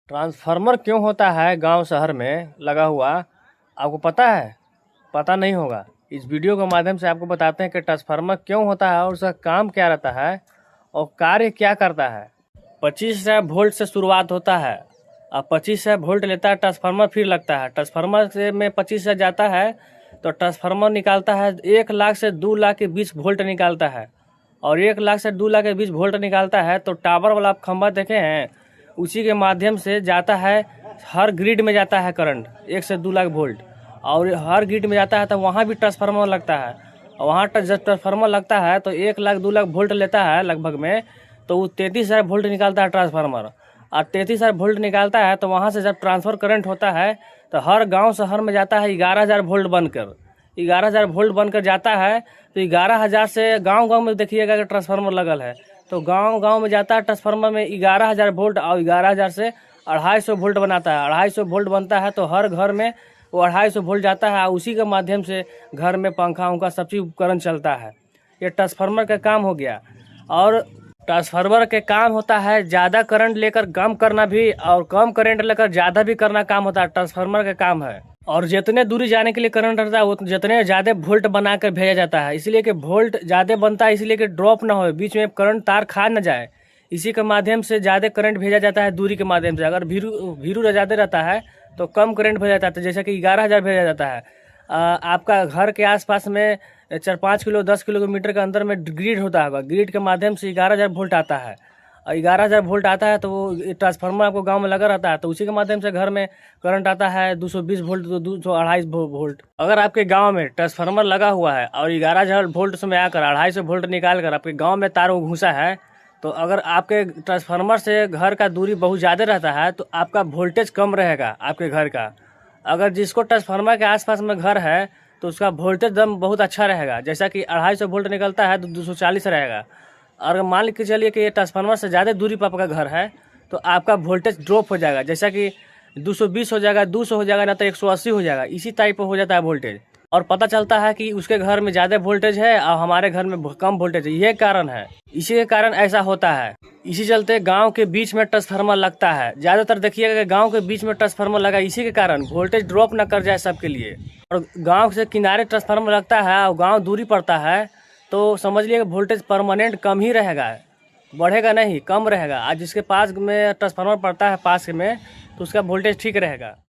Transformer क्यों होता है गांव शहर में लगा हुआ, आपको पता है? पता नहीं होगा। इस वीडियो के माध्यम से आपको बताते हैं कि ट्रांसफार्मर क्यों होता है और उसका काम क्या रहता है और कार्य क्या करता है। 25,000 वोल्ट से शुरुआत होता है। अब 25,000 वोल्ट लेता है ट्रांसफार्मर, फिर लगता है ट्रांसफार्मर से में 25,000 जाता है तो ट्रांसफार्मर निकालता है 1 लाख से 2 लाख के बीच वोल्ट निकालता है। और 1 लाख से 2 लाख के बीच वोल्ट निकालता है तो टावर वाला आप खंभा देखे हैं, उसी के माध्यम से जाता है, हर ग्रिड में जाता है करंट 1 से 2 लाख वोल्ट। और हर ग्रिड में जाता है तो वहाँ भी ट्रांसफार्मर लगता है। और वहाँ जब ट्रांसफार्मर लगता है तो 1 लाख 2 लाख वोल्ट लेता है लगभग में, तो वो 33,000 वोल्ट निकालता है ट्रांसफार्मर। और 33,000 वोल्ट निकालता है तो वहाँ से जब ट्रांसफर करंट होता है तो हर गांव शहर में जाता है 11,000 वोल्ट बनकर। 11,000 वोल्ट बनकर जाता है तो 11,000 से गांव में देखिएगा कि ट्रांसफार्मर लगल है तो गांव में जाता है ट्रांसफार्मर में 11,000 वोल्ट, और 11,000 से 250 वोल्ट बनाता है। 250 वोल्ट बनता है तो हर घर में वो 250 वोल्ट जाता है। उसी के माध्यम से घर में पंखा उंखा सब चीज उपकरण चलता है। ये ट्रांसफार्मर का काम हो गया। और ट्रांसफार्मर के काम होता है ज़्यादा करंट लेकर कम करना भी, और कम करंट लेकर ज़्यादा भी करना काम होता है। ट्रांसफार्मर का काम है। और जितने दूरी जाने के लिए करंट रहता है वो जितने ज़्यादा वोल्ट बना कर भेजा जाता है, इसलिए कि वोल्ट ज़्यादा बनता है, इसलिए कि ड्रॉप ना हो, बीच में करंट तार खा न जाए, इसी के माध्यम से ज़्यादा करंट भेजा जाता है दूरी के माध्यम से। अगर भीरू ज़्यादा रहता है तो कम करंट भेजा जाता है, जैसे कि 11,000 भेजा जाता है। आपका घर के आसपास में 4-5 किलो 10 किलोमीटर के अंदर में ग्रिड होता है, ग्रिड के माध्यम से 11,000 वोल्ट आता है। और 11,000 वोल्ट आता है तो वो ट्रांसफार्मर आपको गांव में लगा रहता है, तो उसी के माध्यम से घर में करंट आता है 220 वोल्ट, 250 वोल्ट। अगर आपके गांव में ट्रांसफार्मर लगा हुआ है और 11,000 वोल्ट में आकर 250 वोल्ट निकाल कर आपके गांव में तार घुसा है, तो अगर आपके ट्रांसफार्मर से घर का दूरी बहुत ज़्यादा रहता है तो आपका वोल्टेज कम रहेगा आपके घर का। अगर जिसको ट्रांसफार्मर के आसपास में घर है तो उसका वोल्टेज दम बहुत अच्छा रहेगा, जैसा कि 250 वोल्ट निकलता है तो 240 रहेगा। और मान के चलिए कि ये ट्रांसफार्मर से ज़्यादा दूरी पर आपका घर है तो आपका वोल्टेज ड्रॉप हो जाएगा, जैसा कि 220 हो जाएगा, 200 हो जाएगा, ना तो 180 हो जाएगा, इसी टाइप हो जाता है वोल्टेज। और पता चलता है कि उसके घर में ज़्यादा वोल्टेज है और हमारे घर में कम वोल्टेज है। यह कारण है, इसी के कारण ऐसा होता है। इसी चलते गांव के बीच में ट्रांसफार्मर लगता है। ज़्यादातर देखिएगा कि गांव के बीच में ट्रांसफार्मर लगा, इसी के कारण वोल्टेज ड्रॉप न कर जाए सबके लिए। और गांव से किनारे ट्रांसफार्मर लगता है और गांव दूरी पड़ता है तो समझ लीजिए वोल्टेज परमानेंट कम ही रहेगा, बढ़ेगा नहीं, कम रहेगा। आज जिसके पास में ट्रांसफार्मर पड़ता है पास में तो उसका वोल्टेज ठीक रहेगा।